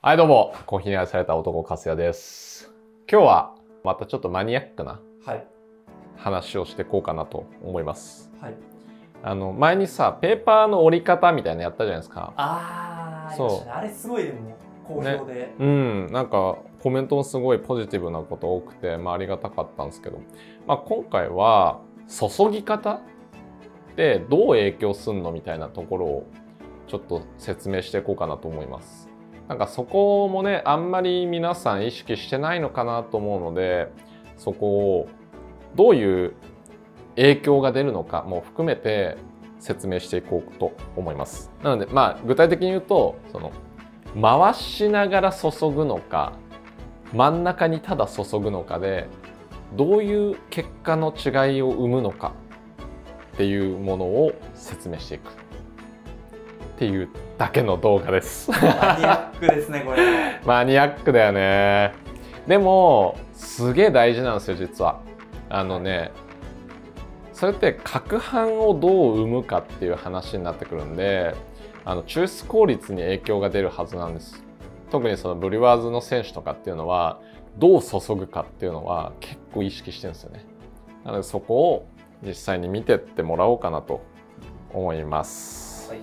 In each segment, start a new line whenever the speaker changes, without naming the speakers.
はいどうも、コーヒーに愛された男カスヤです。今日はまたちょっとマニアックな話をしていこうかなと思います。
はい。
前にさ、ペーパーの折り方みたいなのやったじゃないですか。
そう。あれすごいでも好評で、
ね、うん、なんかコメントもすごいポジティブなこと多くて、ありがたかったんですけど、今回は注ぎ方ってどう影響すんのみたいなところをちょっと説明していこうかなと思います。なんかそこもね、あんまり皆さん意識してないのかなと思うので、そこをどういう影響が出るのかも含めて説明していこうと思います。なので具体的に言うと、回しながら注ぐのか真ん中にただ注ぐのかでどういう結果の違いを生むのかっていうものを説明していくっていうだけの動画です。
マニアックですねこれ。
マニアックだよね。でもすげえ大事なんですよ実は。それって攪拌をどう生むかっていう話になってくるんで、抽出効率に影響が出るはずなんです。特にそのブリュワーズの選手とかっていうのはどう注ぐかっていうのは結構意識してるんですよね。なのでそこを実際に見てってもらおうかなと思います。
はい。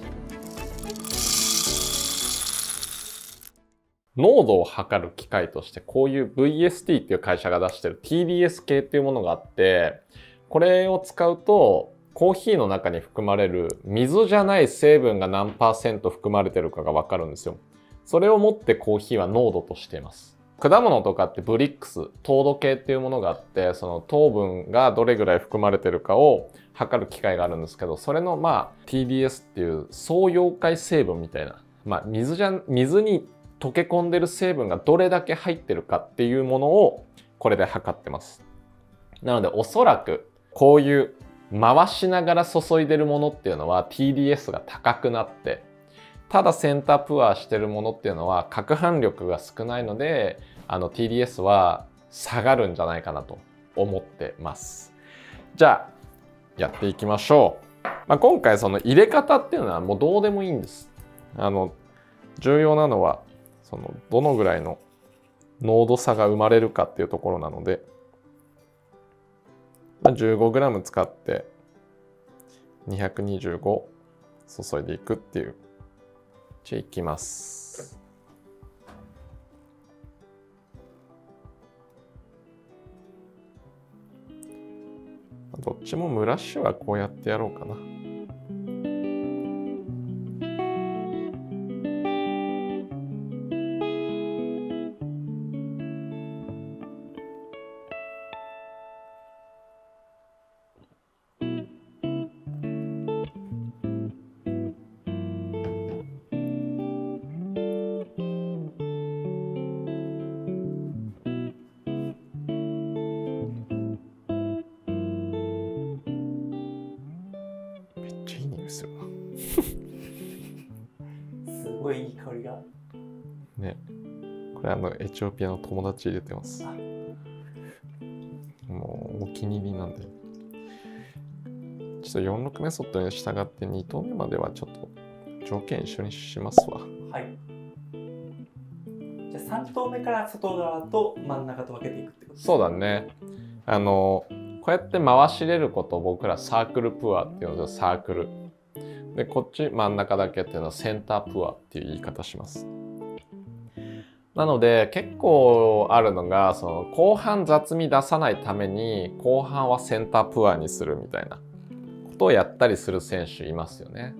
濃度を測る機械としてこういう VST っていう会社が出してる TDS 系っていうものがあって、これを使うとコーヒーの中に含まれる水じゃない成分が何%含まれてるかが分かるんですよ。それをもってコーヒーは濃度としています。果物とかってブリックス、糖度計っていうものがあって、その糖分がどれぐらい含まれてるかを測る機械があるんですけど、それのTDS っていう相溶解成分みたいな、水に溶け込んでる成分がどれだけ入ってるかっていうものをこれで測ってます。なのでおそらくこういう回しながら注いでるものっていうのは TDS が高くなって、ただセンタープアしてるものっていうのは攪拌力が少ないのでTDS は下がるんじゃないかなと思ってます。じゃあやっていきましょう。今回その入れ方っていうのはもうどうでもいいんです。重要なのはどのぐらいの濃度差が生まれるかっていうところなので、15g 使って225注いでいくっていう。じゃあいきます。どっちも蒸らしはこうやってやろうかな。す
ごいいい香りが
ね。これエチオピアの友達入れてます。もうお気に入りなんで、ちょっと46メソッドに従って2投目まではちょっと条件一緒にしますわ。
はい。じゃあ3投目から外側と真ん中と分けていくってことですか？
そうだね。こうやって回し入れることを僕らサークルプアっていうので、サークルでこっち真ん中だけっていうのはセンタープアっていう言い方します。なので結構あるのが後半雑味出さないために後半はセンタープアにするみたいなことをやったりする選手いますよね。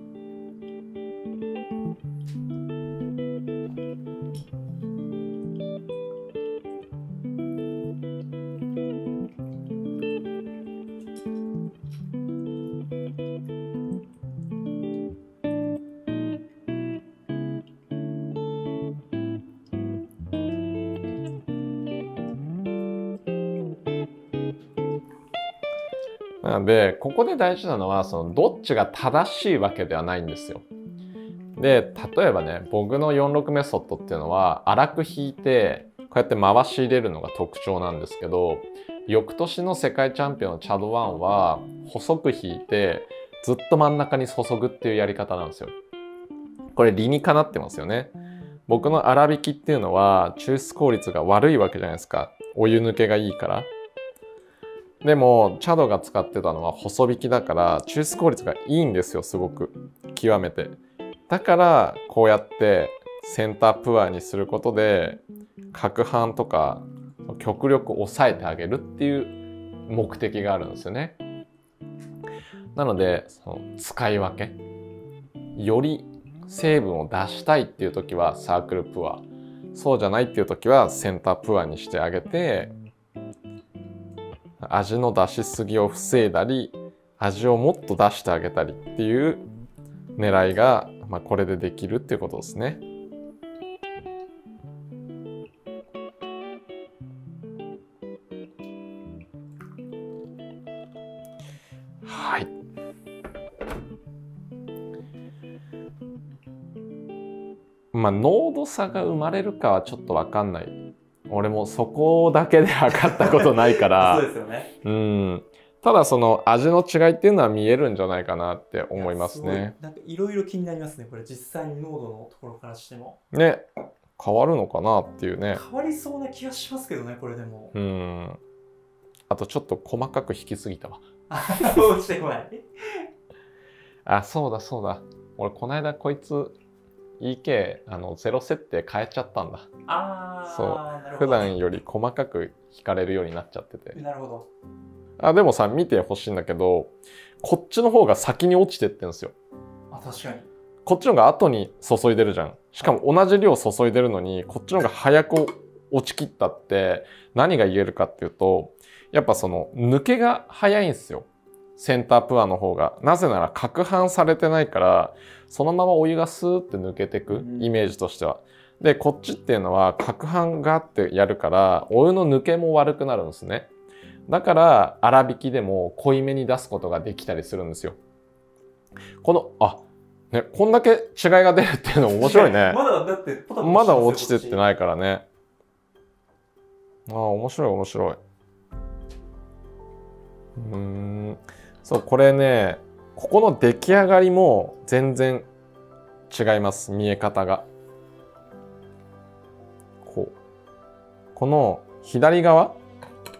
なのでここで大事なのはどっちが正しいわけではないんですよ。で例えばね、僕の46メソッドっていうのは粗く引いてこうやって回し入れるのが特徴なんですけど、翌年の世界チャンピオンのチャド・ワンは細く引いてずっと真ん中に注ぐっていうやり方なんですよ。これ理にかなってますよね。僕の粗挽きっていうのは抽出効率が悪いわけじゃないですか。お湯抜けがいいから。でもチャドが使ってたのは細挽きだから抽出効率がいいんですよ、すごく極めて。だからこうやってセンタープアにすることで攪拌とか極力抑えてあげるっていう目的があるんですよね。なのでその使い分け、より成分を出したいっていう時はサークルプア、そうじゃないっていう時はセンタープアにしてあげて、味の出しすぎを防いだり味をもっと出してあげたりっていう狙いが、これでできるっていうことですね。はい。濃度差が生まれるかはちょっと分かんない。俺もそこだけで測ったことないから
そうですよね。
ただその味の違いっていうのは見えるんじゃないかなって思いますね。
なんかいろいろ気になりますね、これ実際に濃度のところからしても。
ね、変わるのかなっていうね。
変わりそうな気がしますけどね、これでも。
あとちょっと細かく引きすぎたわ。
そうしてこない。
あ、そうだそうだ。俺この間こいつ EK ゼロ設定変えちゃったんだ。そう。普段より細かく引かれるようになっちゃってて。
なるほ
ど。でもさ、見てほしいんだけど、こっちの方が先に落ちてってんですよ。
確かに。
こっちの方が後に注いでるじゃん。しかも同じ量注いでるのに、こっちの方が早く落ちきったって何が言えるかっていうと、やっぱその抜けが早いんですよ。センタープアの方が。なぜなら攪拌されてないから、そのままお湯がスーって抜けてく、イメージとしては。で、こっちっていうのは攪拌があってやるから、お湯の抜けも悪くなるんですね。だから、粗挽きでも濃いめに出すことができたりするんですよ。こんだけ違いが出るっていうの面白いね。まだ落ちてってないからね。面白い面白い。そう、これね、ここの出来上がりも全然違います、見え方が。この左側、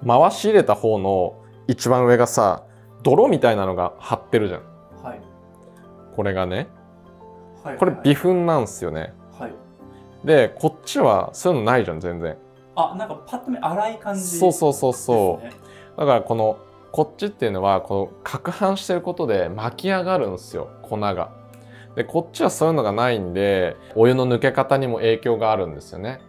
回し入れた方の一番上がさ、泥みたいなのが張ってるじゃん。
はい。
これがね、これ微粉なんですよね。
はい。
で、こっちはそういうのないじゃん、全然。
なんかパッと見粗い感じ。
そう。だからこっちっていうのはこの攪拌してることで巻き上がるんですよ、粉が。でこっちはそういうのがないんで、お湯の抜け方にも影響があるんですよね。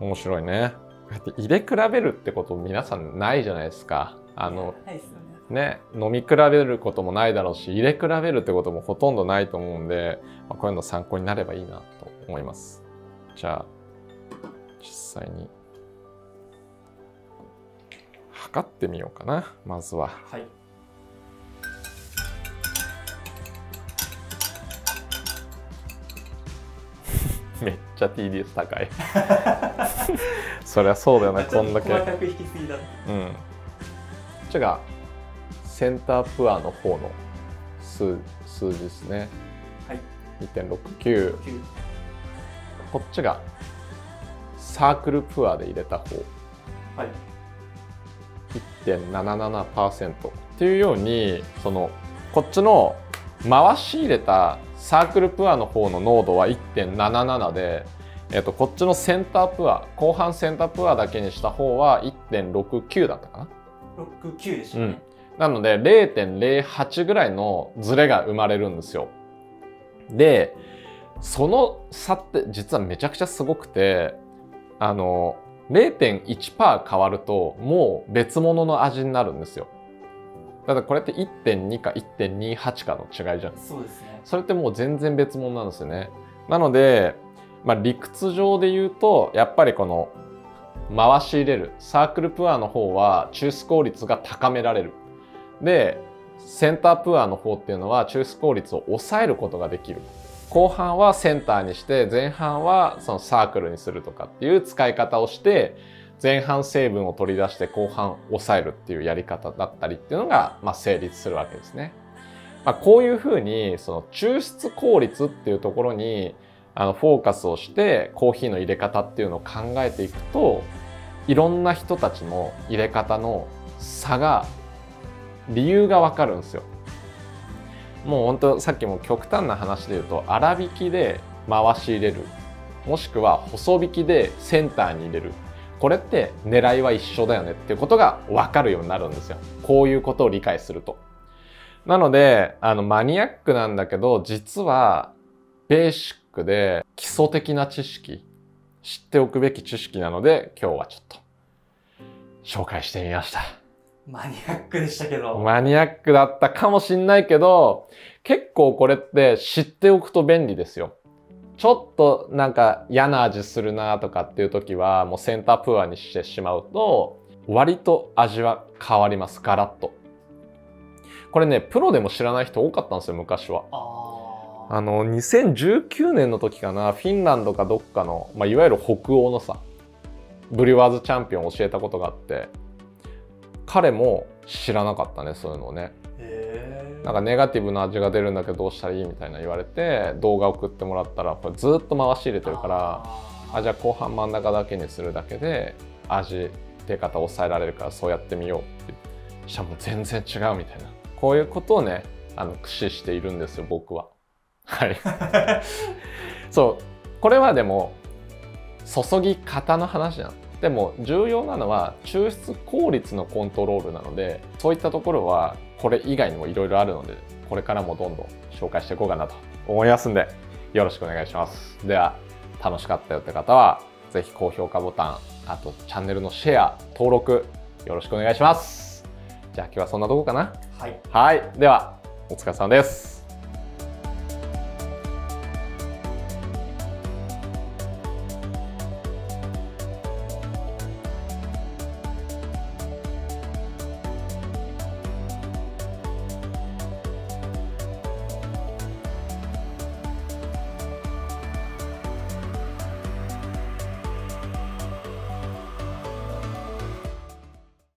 面白いね。こうやって入れ比べるってこと皆さんないじゃないですか。
ないですよ
ね、飲み比べることもないだろうし、入れ比べるってこともほとんどないと思うんで、こういうの参考になればいいなと思います。じゃあ実際に測ってみようかな、まずは。
はい。
めっちゃ TDS 高い。そりゃそうだよね、こんだけ。
細かく引きすぎだ。
こっちがセンタープアの方の数字ですね。
はい。
2.69。こっちがサークルプアで入れた方。
はい。
1.77% っていうように、こっちの回し入れたサークルプアの方の濃度は 1.77 で、こっちのセンタープア、後半センタープアだけにした方は 1.69 だったかな。
69でしたね。
なので 0.08 ぐらいのズレが生まれるんですよ。で、その差って実はめちゃくちゃすごくて、0.1% 変わるともう別物の味になるんですよ。だからこれって 1.2 か 1.28 かの違いじゃん。
そうですね。
それってもう全然別物なんですよね。なので、理屈上で言うとやっぱりこの回し入れるサークルプアの方は抽出効率が高められる。で、センタープアの方っていうのは抽出効率を抑えることができる。後半はセンターにして前半はそのサークルにするとかっていう使い方をして、前半成分を取り出して後半抑えるっていうやり方だったりっていうのが成立するわけですね。こういうふうにその抽出効率っていうところにフォーカスをしてコーヒーの入れ方っていうのを考えていくと、いろんな人たちの入れ方の差が、理由がわかるんですよ。もう本当さっきも極端な話で言うと、粗挽きで回し入れる、もしくは細挽きでセンターに入れる、これって狙いは一緒だよねっていうことが分かるようになるんですよ。こういうことを理解すると。なのでマニアックなんだけど、実はベーシックで基礎的な知識、知っておくべき知識なので、今日はちょっと紹介してみました。
マニアックでしたけど。
マニアックだったかもしんないけど、結構これって知っておくと便利ですよ。ちょっとなんか嫌な味するなとかっていう時は、もうセンタープアにしてしまうと、割と味は変わります、ガラッと。これね、プロでも知らない人多かったんですよ、昔は。2019年の時かな、フィンランドかどっかの、いわゆる北欧のさ、ブリュワーズチャンピオンを教えたことがあって、彼も知らなかったね、そういうのをね。なんかネガティブな味が出るんだけどどうしたらいいみたいな言われて、動画送ってもらったら、これずっと回し入れてるから、じゃあ後半真ん中だけにするだけで味出方抑えられるからそうやってみようってしたらもう全然違うみたいな、こういうことをね駆使しているんですよ、僕は。はいそう、これはでも注ぎ方の話なの。でも重要なのは抽出効率のコントロールなので、そういったところはこれ以外にもいろいろあるので、これからもどんどん紹介していこうかなと思いますんで、よろしくお願いします。では楽しかったよって方はぜひ高評価ボタン、あとチャンネルのシェア登録よろしくお願いします。じゃあ今日はそんなとこかな。はい、ではお疲れ様です。